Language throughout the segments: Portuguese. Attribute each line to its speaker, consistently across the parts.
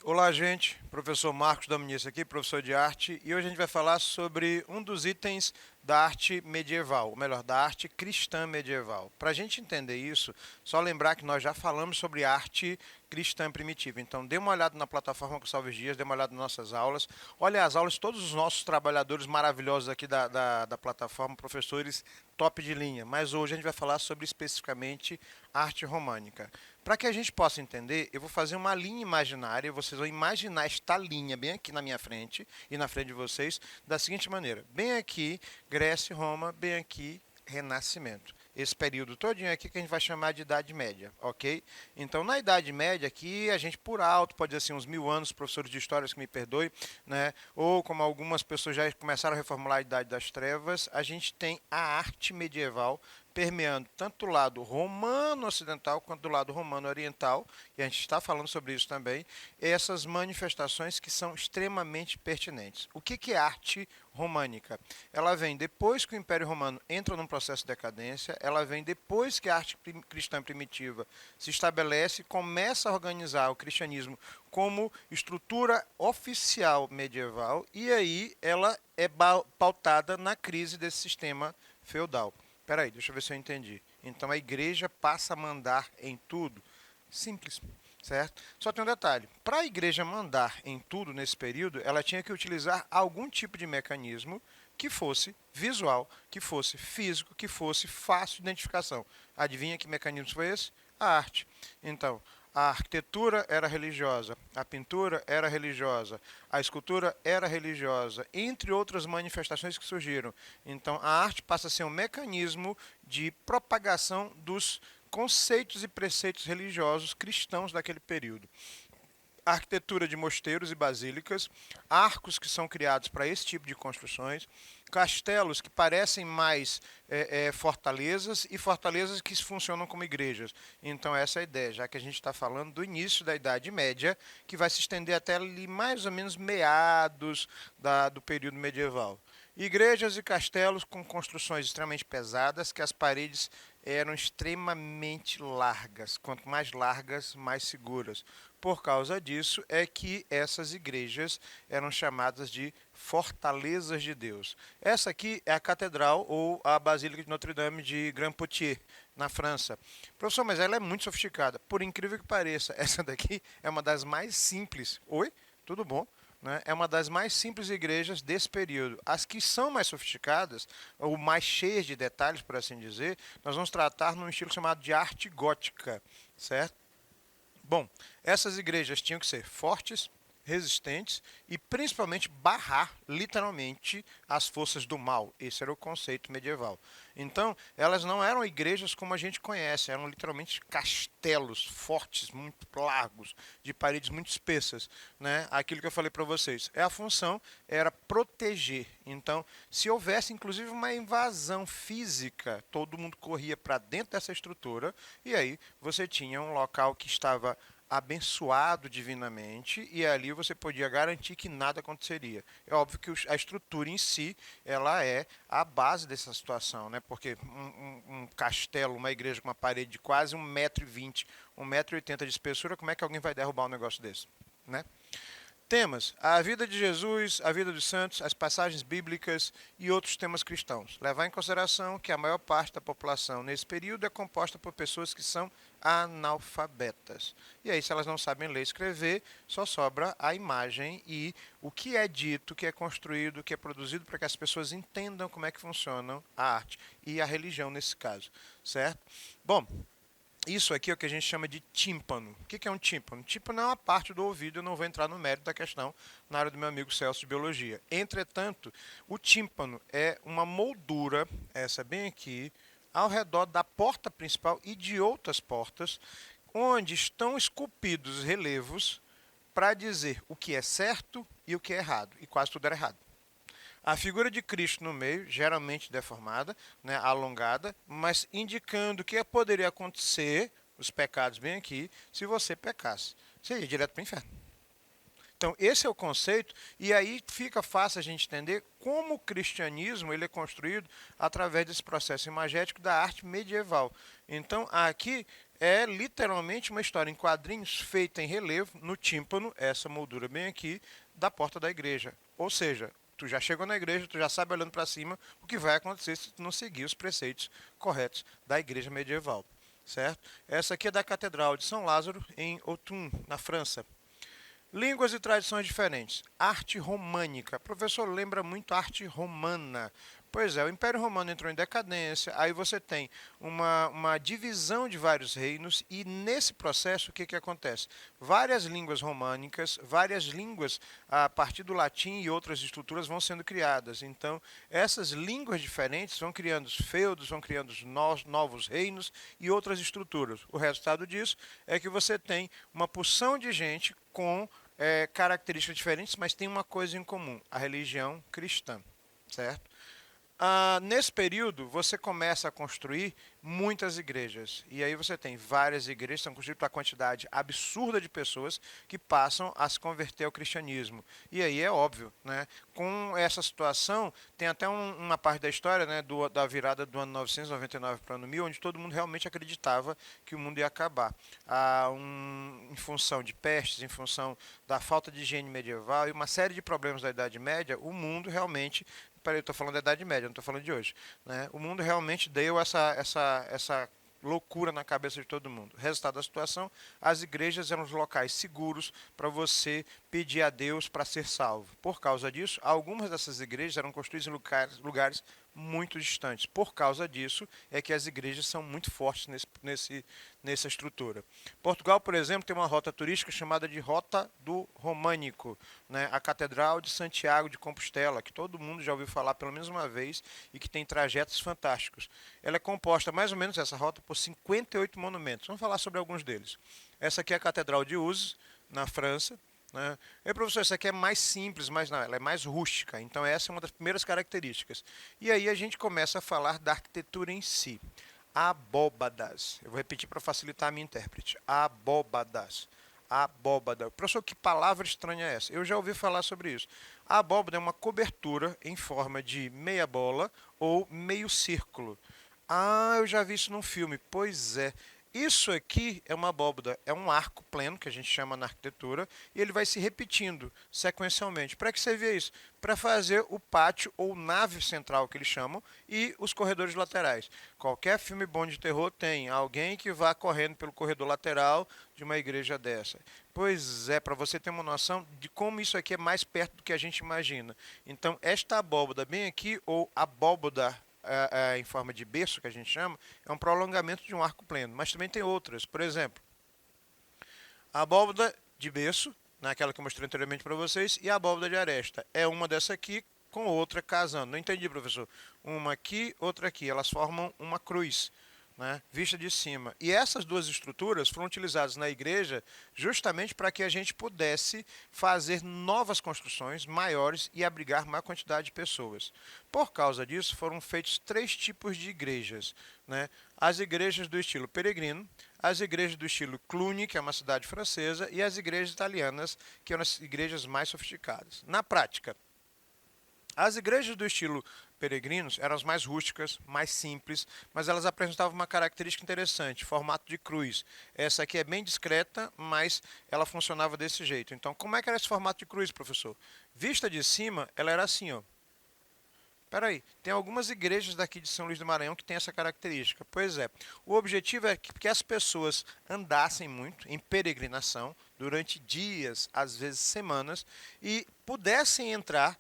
Speaker 1: Olá, gente. Professor Marcos Dominici aqui, professor de arte, e hoje a gente vai falar sobre um dos itens da arte medieval, ou melhor, da arte cristã medieval. Para a gente entender isso, só lembrar que nós já falamos sobre arte cristã primitiva. Então, dê uma olhada na plataforma Gonçalves Dias, dê uma olhada nas nossas aulas. Olha as aulas, todos os nossos trabalhadores maravilhosos aqui da plataforma, professores top de linha. Mas hoje a gente vai falar sobre especificamente arte românica. Para que a gente possa entender, eu vou fazer uma linha imaginária, vocês vão imaginar esta linha bem aqui na minha frente e na frente de vocês, da seguinte maneira. Bem aqui, Grécia e Roma, bem aqui, Renascimento. Esse período todinho aqui que a gente vai chamar de Idade Média, ok? Então, na Idade Média, aqui a gente por alto, pode dizer assim, uns 1000 anos, professores de histórias que me perdoem, né? Ou como algumas pessoas já começaram a reformular a Idade das Trevas, a gente tem a arte medieval permeando tanto o lado romano ocidental quanto do lado romano oriental, e a gente está falando sobre isso também, essas manifestações que são extremamente pertinentes. O que é arte românica? Ela vem depois que o Império Romano entra num processo de decadência, ela vem depois que a arte cristã primitiva se estabelece e começa a organizar o cristianismo como estrutura oficial medieval, e aí ela é pautada na crise desse sistema feudal. Espera aí, deixa eu ver se eu entendi. Então a igreja passa a mandar em tudo? Simples, certo? Só tem um detalhe. Para a igreja mandar em tudo nesse período, ela tinha que utilizar algum tipo de mecanismo que fosse visual, que fosse físico, que fosse fácil de identificação. Adivinha que mecanismo foi esse? A arte. Então, a arquitetura era religiosa, a pintura era religiosa, a escultura era religiosa, entre outras manifestações que surgiram. Então, a arte passa a ser um mecanismo de propagação dos conceitos e preceitos religiosos cristãos daquele período. Arquitetura de mosteiros e basílicas, arcos que são criados para esse tipo de construções, castelos que parecem mais fortalezas e fortalezas que funcionam como igrejas. Então essa é a ideia, já que a gente está falando do início da Idade Média, que vai se estender até ali mais ou menos meados do período medieval. Igrejas e castelos com construções extremamente pesadas, que as paredes eram extremamente largas. Quanto mais largas, mais seguras. Por causa disso é que essas igrejas eram chamadas de fortalezas de Deus. Essa aqui é a catedral ou a Basílica de Notre-Dame de Grand-Poitiers, na França. Professor, mas ela é muito sofisticada. Por incrível que pareça, essa daqui é uma das mais simples. Oi? Tudo bom? Né? É uma das mais simples igrejas desse período. As que são mais sofisticadas, ou mais cheias de detalhes, por assim dizer, nós vamos tratar num estilo chamado de arte gótica, certo? Bom, essas igrejas tinham que ser fortes, resistentes e principalmente barrar literalmente as forças do mal. Esse era o conceito medieval. Então, elas não eram igrejas como a gente conhece, eram literalmente castelos fortes, muito largos, de paredes muito espessas, né? Aquilo que eu falei para vocês, a função era proteger. Então, se houvesse inclusive uma invasão física, todo mundo corria para dentro dessa estrutura e aí você tinha um local que estava abençoado divinamente e ali você podia garantir que nada aconteceria. É óbvio que a estrutura em si ela é a base dessa situação, né? Porque um castelo, uma igreja com uma parede de quase 1,20 m, 1,80 m de espessura, como é que alguém vai derrubar um negócio desse, né? Temas: a vida de Jesus, a vida dos santos, as passagens bíblicas e outros temas cristãos. Levar em consideração que a maior parte da população nesse período é composta por pessoas que são analfabetas. E aí, se elas não sabem ler e escrever, só sobra a imagem e o que é dito, o que é construído, o que é produzido para que as pessoas entendam como é que funciona a arte e a religião nesse caso, certo? Bom, isso aqui é o que a gente chama de tímpano. O que é um tímpano? Tímpano é uma parte do ouvido, eu não vou entrar no mérito da questão na área do meu amigo Celso de Biologia. Entretanto, o tímpano é uma moldura, essa bem aqui, ao redor da porta principal e de outras portas, onde estão esculpidos relevos para dizer o que é certo e o que é errado. E quase tudo era errado. A figura de Cristo no meio, geralmente deformada, né, alongada, mas indicando o que poderia acontecer, os pecados bem aqui, se você pecasse. Você ia direto para o inferno. Então, esse é o conceito, e aí fica fácil a gente entender como o cristianismo ele é construído através desse processo imagético da arte medieval. Então, aqui é literalmente uma história em quadrinhos feita em relevo, no tímpano, essa moldura bem aqui, da porta da igreja. Ou seja, tu já chegou na igreja, tu já sabe olhando para cima o que vai acontecer se tu não seguir os preceitos corretos da igreja medieval. Certo? Essa aqui é da Catedral de São Lázaro, em Autun, na França. Línguas e tradições diferentes. Arte românica. Professor, lembra muito a arte romana. Pois é, o Império Romano entrou em decadência, aí você tem uma divisão de vários reinos, e nesse processo o que acontece? Várias línguas românicas, várias línguas a partir do latim e outras estruturas vão sendo criadas. Então, essas línguas diferentes vão criando os feudos, vão criando os novos reinos e outras estruturas. O resultado disso é que você tem uma porção de gente com características diferentes, mas tem uma coisa em comum: a religião cristã, certo? Nesse período, você começa a construir muitas igrejas. E aí você tem várias igrejas, são construídas para a quantidade absurda de pessoas que passam a se converter ao cristianismo. E aí é óbvio, né? Com essa situação, tem até uma parte da história, né, da virada do ano 999 para o ano 1000, onde todo mundo realmente acreditava que o mundo ia acabar. Em função de pestes, em função da falta de higiene medieval e uma série de problemas da Idade Média, o mundo realmente... Peraí, eu estou falando da Idade Média, não estou falando de hoje. Né? O mundo realmente deu essa loucura na cabeça de todo mundo. Resultado da situação, as igrejas eram os locais seguros para você pedir a Deus para ser salvo. Por causa disso, algumas dessas igrejas eram construídas em lugares muito distantes. Por causa disso, é que as igrejas são muito fortes nessa estrutura. Portugal, por exemplo, tem uma rota turística chamada de Rota do Românico, né? A Catedral de Santiago de Compostela, que todo mundo já ouviu falar pelo menos uma vez e que tem trajetos fantásticos. Ela é composta, mais ou menos, essa rota, por 58 monumentos. Vamos falar sobre alguns deles. Essa aqui é a Catedral de Uzes, na França. Né? E, professor, essa aqui é mais simples, mas não, ela é mais rústica. Então, essa é uma das primeiras características. E aí a gente começa a falar da arquitetura em si. Abóbadas. Eu vou repetir para facilitar a minha intérprete. Abóbadas. Abóbada. Professor, que palavra estranha é essa? Eu já ouvi falar sobre isso. A abóbada é uma cobertura em forma de meia bola ou meio círculo. Eu já vi isso num filme. Pois é. Isso aqui é uma abóbada, é um arco pleno, que a gente chama na arquitetura, e ele vai se repetindo sequencialmente. Para que servia isso? Para fazer o pátio ou nave central, que eles chamam, e os corredores laterais. Qualquer filme bom de terror tem alguém que vá correndo pelo corredor lateral de uma igreja dessa. Pois é, para você ter uma noção de como isso aqui é mais perto do que a gente imagina. Então, esta abóbada bem aqui, ou abóbada em forma de berço, que a gente chama, é um prolongamento de um arco pleno. Mas também tem outras. Por exemplo, a abóbada de berço, naquela que eu mostrei anteriormente para vocês, e a abóbada de aresta. É uma dessa aqui com outra casando. Não entendi, professor. Uma aqui, outra aqui. Elas formam uma cruz, né, vista de cima. E essas duas estruturas foram utilizadas na igreja justamente para que a gente pudesse fazer novas construções maiores e abrigar maior quantidade de pessoas. Por causa disso, foram feitos 3 tipos de igrejas. Né? As igrejas do estilo peregrino, as igrejas do estilo Cluny, que é uma cidade francesa, e as igrejas italianas, que são as igrejas mais sofisticadas. Na prática, as igrejas do estilo peregrinos eram as mais rústicas, mais simples, mas elas apresentavam uma característica interessante, formato de cruz. Essa aqui é bem discreta, mas ela funcionava desse jeito. Então, como é que era esse formato de cruz, professor? Vista de cima, ela era assim, ó. Peraí, tem algumas igrejas daqui de São Luís do Maranhão que têm essa característica. Pois é, o objetivo é que as pessoas andassem muito em peregrinação durante dias, às vezes semanas, e pudessem entrar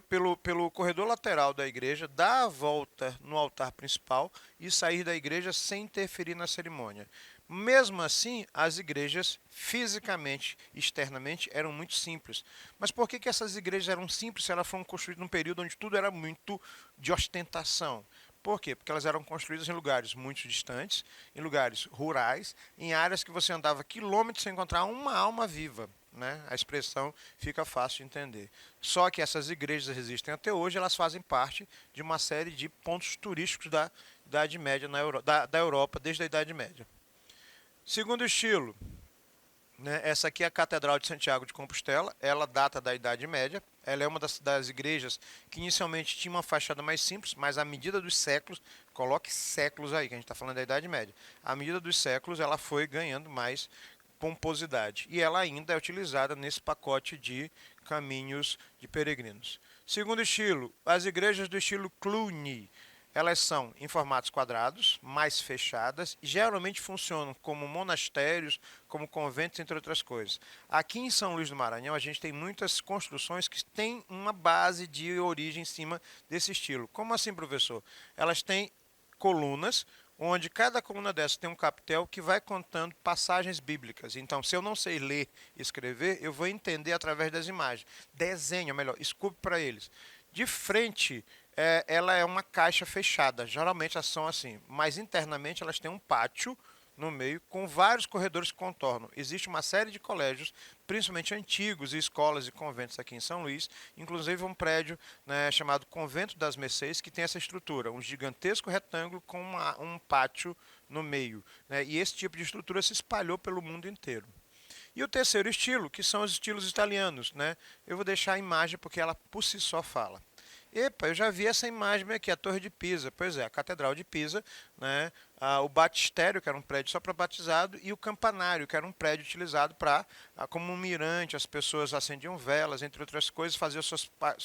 Speaker 1: pelo corredor lateral da igreja, dar a volta no altar principal e sair da igreja sem interferir na cerimônia. Mesmo assim, as igrejas, fisicamente, externamente, eram muito simples. Mas por que essas igrejas eram simples se elas foram construídas num período onde tudo era muito de ostentação? Por quê? Porque elas eram construídas em lugares muito distantes, em lugares rurais, em áreas que você andava quilômetros sem encontrar uma alma viva. Né? A expressão fica fácil de entender. Só que essas igrejas existem até hoje, elas fazem parte de uma série de pontos turísticos da Idade Média da Europa, desde a Idade Média. Segundo estilo, Né? Essa aqui é a Catedral de Santiago de Compostela, ela data da Idade Média, ela é uma das igrejas que inicialmente tinha uma fachada mais simples, mas à medida dos séculos, coloque séculos aí, que a gente está falando da Idade Média, à medida dos séculos ela foi ganhando mais pomposidade e ela ainda é utilizada nesse pacote de caminhos de peregrinos. Segundo estilo, as igrejas do estilo Cluny. Elas são em formatos quadrados, mais fechadas, e geralmente funcionam como monastérios, como conventos, entre outras coisas. Aqui em São Luís do Maranhão, a gente tem muitas construções que têm uma base de origem em cima desse estilo. Como assim, professor? Elas têm colunas, onde cada coluna dessa tem um capitel que vai contando passagens bíblicas. Então, se eu não sei ler e escrever, eu vou entender através das imagens. Desenho, melhor, esculpe para eles. De frente, ela é uma caixa fechada. Geralmente elas são assim, mas internamente elas têm um pátio no meio com vários corredores que contornam. Existe uma série de colégios, principalmente antigos, e escolas e conventos aqui em São Luís, inclusive um prédio, né, chamado Convento das Mercês, que tem essa estrutura, um gigantesco retângulo com um pátio no meio. Né, e esse tipo de estrutura se espalhou pelo mundo inteiro. E o terceiro estilo, que são os estilos italianos. Né? Eu vou deixar a imagem porque ela por si só fala. Epa, eu já vi essa imagem aqui, a Torre de Pisa. Pois é, a Catedral de Pisa, né? O batistério, que era um prédio só para batizado, e o campanário, que era um prédio utilizado para, como um mirante, as pessoas acendiam velas, entre outras coisas, faziam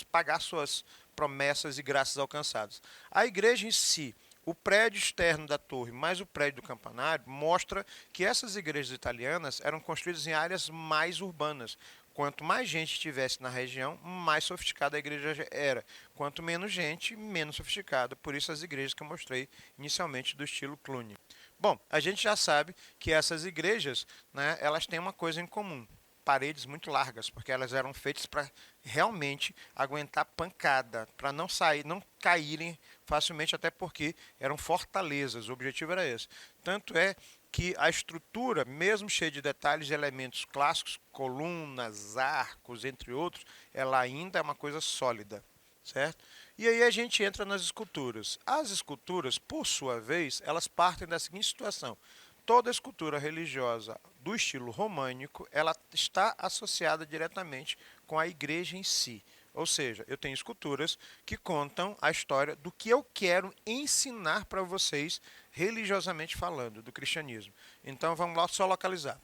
Speaker 1: pagar suas promessas e graças alcançadas. A igreja em si, o prédio externo da torre mais o prédio do campanário mostra que essas igrejas italianas eram construídas em áreas mais urbanas. Quanto mais gente estivesse na região, mais sofisticada a igreja era. Quanto menos gente, menos sofisticada. Por isso as igrejas que eu mostrei inicialmente do estilo Cluny. Bom, a gente já sabe que essas igrejas, né, elas têm uma coisa em comum. Paredes muito largas, porque elas eram feitas para realmente aguentar pancada, para não sair, não caírem facilmente, até porque eram fortalezas. O objetivo era esse. Tanto é que a estrutura, mesmo cheia de detalhes e elementos clássicos, colunas, arcos, entre outros, ela ainda é uma coisa sólida, certo? E aí a gente entra nas esculturas. As esculturas, por sua vez, elas partem da seguinte situação: toda escultura religiosa do estilo românico, ela está associada diretamente com a igreja em si. Ou seja, eu tenho esculturas que contam a história do que eu quero ensinar para vocês, religiosamente falando, do cristianismo. Então vamos lá só localizar.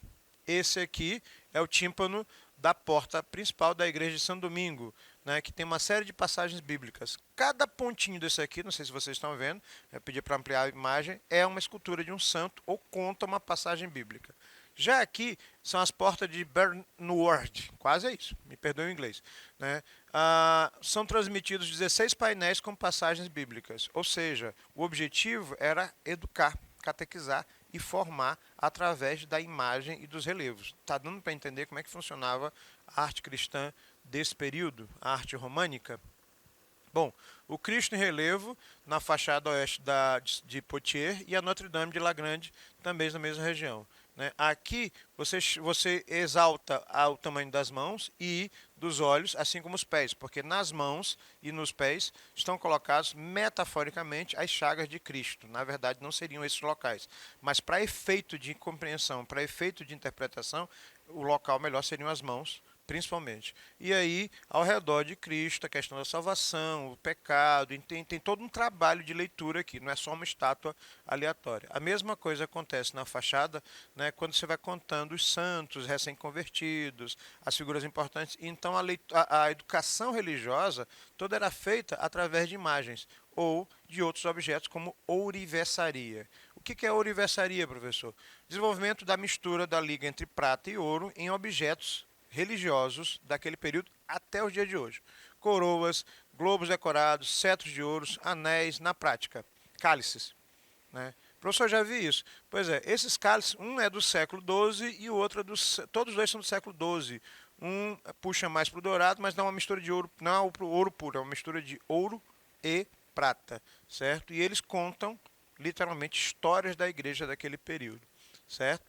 Speaker 1: Esse aqui é o tímpano da porta principal da igreja de São Domingo, né, que tem uma série de passagens bíblicas. Cada pontinho desse aqui, não sei se vocês estão vendo, eu pedi para ampliar a imagem, é uma escultura de um santo ou conta uma passagem bíblica. Já aqui são as portas de Bernward, quase é isso, me perdoe o inglês. Né? São transmitidos 16 painéis com passagens bíblicas, ou seja, o objetivo era educar, catequizar e formar através da imagem e dos relevos. Está dando para entender como é que funcionava a arte cristã desse período, a arte românica? Bom, o Cristo em relevo na fachada oeste de Poitiers e a Notre-Dame de La Grande, também na mesma região. Né? Aqui você exalta o tamanho das mãos e dos olhos, assim como os pés, porque nas mãos e nos pés estão colocados metaforicamente as chagas de Cristo. Na verdade, não seriam esses locais, mas para efeito de compreensão, para efeito de interpretação, o local melhor seriam as mãos, principalmente. E aí, ao redor de Cristo, a questão da salvação, o pecado, tem todo um trabalho de leitura aqui, não é só uma estátua aleatória. A mesma coisa acontece na fachada, né, quando você vai contando os santos recém-convertidos, as figuras importantes. Então, a educação religiosa toda era feita através de imagens ou de outros objetos, como ourivesaria. O que é ourivesaria, professor? Desenvolvimento da mistura da liga entre prata e ouro em objetos religiosos daquele período até os dias de hoje. Coroas, globos decorados, cetros de ouro, anéis, na prática, cálices. Né? O professor já viu isso. Pois é, esses cálices, um é do século XII e o outro é todos dois são do século XII. Um puxa mais para o dourado, mas dá uma mistura de ouro, não é o ouro puro, é uma mistura de ouro e prata, certo? E eles contam, literalmente, histórias da igreja daquele período, certo?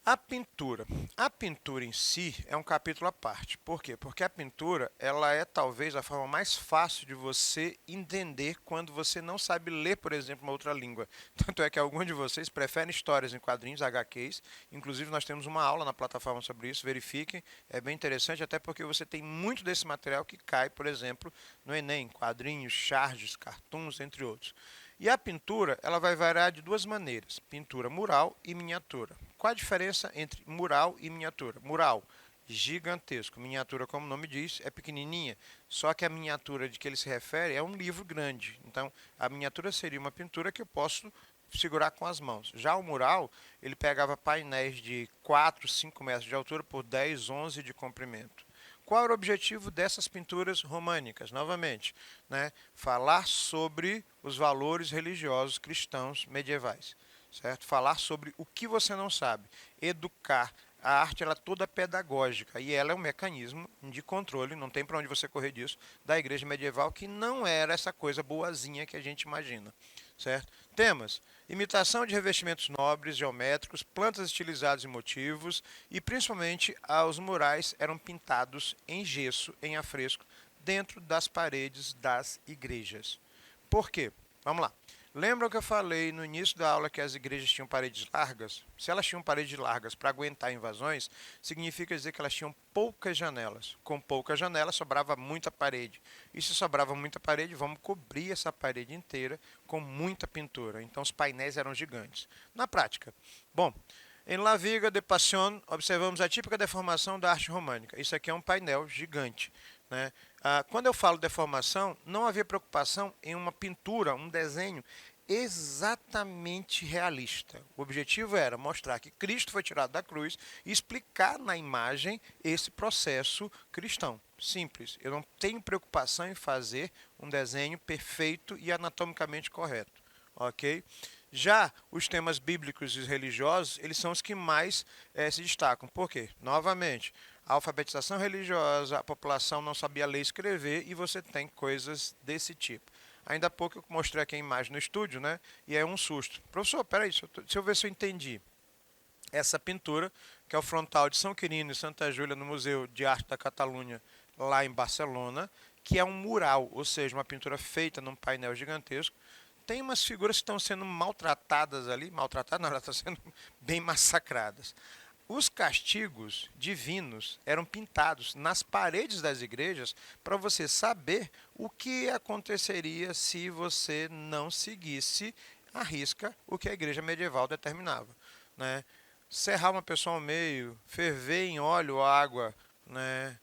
Speaker 1: A pintura. A pintura em si é um capítulo à parte. Por quê? Porque a pintura, ela é talvez a forma mais fácil de você entender quando você não sabe ler, por exemplo, uma outra língua. Tanto é que alguns de vocês preferem histórias em quadrinhos, HQs. Inclusive, nós temos uma aula na plataforma sobre isso, verifiquem. É bem interessante, até porque você tem muito desse material que cai, por exemplo, no Enem, quadrinhos, charges, cartoons, entre outros. E a pintura, ela vai variar de duas maneiras, pintura mural e miniatura. Qual a diferença entre mural e miniatura? Mural, gigantesco. Miniatura, como o nome diz, é pequenininha. Só que a miniatura de que ele se refere é um livro grande. Então, a miniatura seria uma pintura que eu posso segurar com as mãos. Já o mural, ele pegava painéis de 4, 5 metros de altura por 10, 11 de comprimento. Qual era o objetivo dessas pinturas românicas? Novamente, né, falar sobre os valores religiosos cristãos medievais, certo? Falar sobre o que você não sabe, educar. A arte ela é toda pedagógica e ela é um mecanismo de controle, não tem para onde você correr disso, da igreja medieval, que não era essa coisa boazinha que a gente imagina, certo? Temas: imitação de revestimentos nobres, geométricos, plantas estilizadas e motivos, e principalmente os murais eram pintados em gesso, em afresco, dentro das paredes das igrejas. Por quê? Vamos lá. Lembram que eu falei no início da aula que as igrejas tinham paredes largas? Se elas tinham paredes largas para aguentar invasões, significa dizer que elas tinham poucas janelas. Com poucas janelas, sobrava muita parede. E se sobrava muita parede, vamos cobrir essa parede inteira com muita pintura. Então, os painéis eram gigantes. Na prática, bom, em La Viga de Passion, observamos a típica deformação da arte românica. Isso aqui é um painel gigante, né? Quando eu falo deformação, não havia preocupação em uma pintura, um desenho exatamente realista. O objetivo era mostrar que Cristo foi tirado da cruz e explicar na imagem esse processo cristão. Simples. Eu não tenho preocupação em fazer um desenho perfeito e anatomicamente correto. Ok? Já os temas bíblicos e religiosos, eles são os que mais se destacam. Por quê? Novamente, a alfabetização religiosa, a população não sabia ler e escrever, e você tem coisas desse tipo. Ainda há pouco eu mostrei aqui a imagem no estúdio, né? E é um susto. Professor, peraí, deixa eu ver se eu entendi. Essa pintura, que é o frontal de São Quirino e Santa Júlia no Museu de Arte da Catalunha, lá em Barcelona, que é um mural, ou seja, uma pintura feita num painel gigantesco. Tem umas figuras que estão sendo maltratadas ali, maltratadas não, elas estão sendo bem massacradas. Os castigos divinos eram pintados nas paredes das igrejas para você saber o que aconteceria se você não seguisse à risca o que a igreja medieval determinava, né? Serrar uma pessoa ao meio, ferver em óleo ou água, né?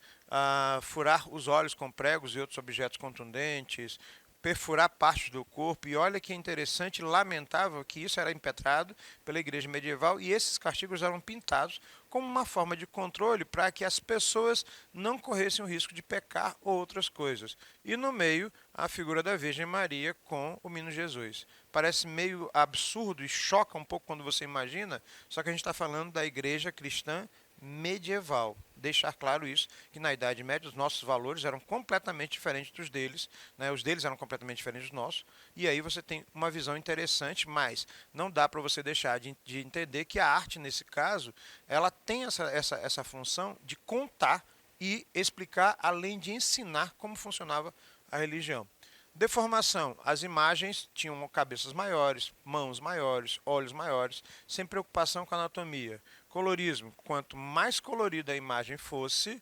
Speaker 1: Furar os olhos com pregos e outros objetos contundentes, perfurar partes do corpo. E olha que interessante e lamentável que isso era impetrado pela igreja medieval, e esses castigos eram pintados como uma forma de controle para que as pessoas não corressem o risco de pecar ou outras coisas. E no meio, a figura da Virgem Maria com o menino Jesus. Parece meio absurdo e choca um pouco quando você imagina, só que a gente está falando da igreja cristã medieval. Deixar claro isso, que na Idade Média os nossos valores eram completamente diferentes dos deles, né? Os deles eram completamente diferentes dos nossos, e aí você tem uma visão interessante, mas não dá para você deixar de entender que a arte, nesse caso, ela tem essa função de contar e explicar, além de ensinar como funcionava a religião. Deformação. As imagens tinham cabeças maiores, mãos maiores, olhos maiores, sem preocupação com a anatomia. Colorismo. Quanto mais colorida a imagem fosse,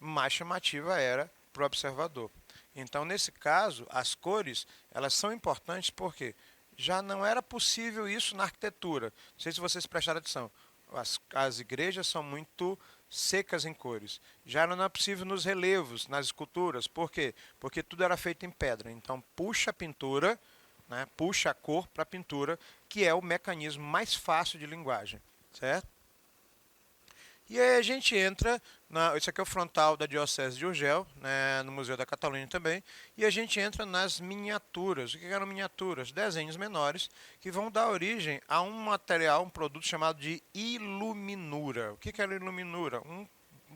Speaker 1: mais chamativa era para o observador. Então, nesse caso, as cores elas são importantes porque já não era possível isso na arquitetura. Não sei se vocês prestaram atenção. As igrejas são muito secas em cores. Já não é possível nos relevos, nas esculturas. Por quê? Porque tudo era feito em pedra. Então, puxa a pintura, né, puxa a cor para a pintura, que é o mecanismo mais fácil de linguagem. Certo? E aí a gente entra, isso aqui é o frontal da Diocese de Urgel, né, no Museu da Catalunha também, e a gente entra nas miniaturas. O que eram miniaturas? Desenhos menores que vão dar origem a um material, um produto chamado de iluminura. O que era iluminura?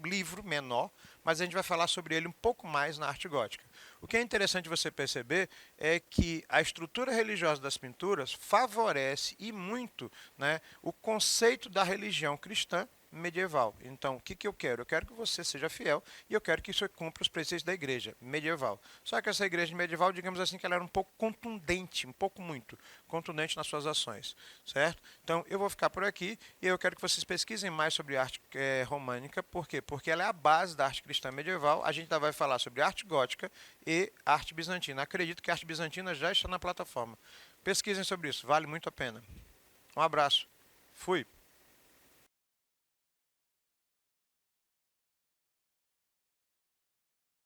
Speaker 1: livro menor, mas a gente vai falar sobre ele um pouco mais na arte gótica. O que é interessante você perceber é que a estrutura religiosa das pinturas favorece e muito, né, o conceito da religião cristã medieval. Então, o que, que eu quero? Eu quero que você seja fiel e eu quero que isso cumpra os preceitos da igreja medieval. Só que essa igreja medieval, digamos assim, que ela era um pouco contundente, um pouco muito contundente nas suas ações, certo? Então, eu vou ficar por aqui e eu quero que vocês pesquisem mais sobre arte românica. Por quê? Porque ela é a base da arte cristã medieval. A gente ainda vai falar sobre arte gótica e arte bizantina. Acredito que a arte bizantina já está na plataforma. Pesquisem sobre isso, vale muito a pena. Um abraço. Fui.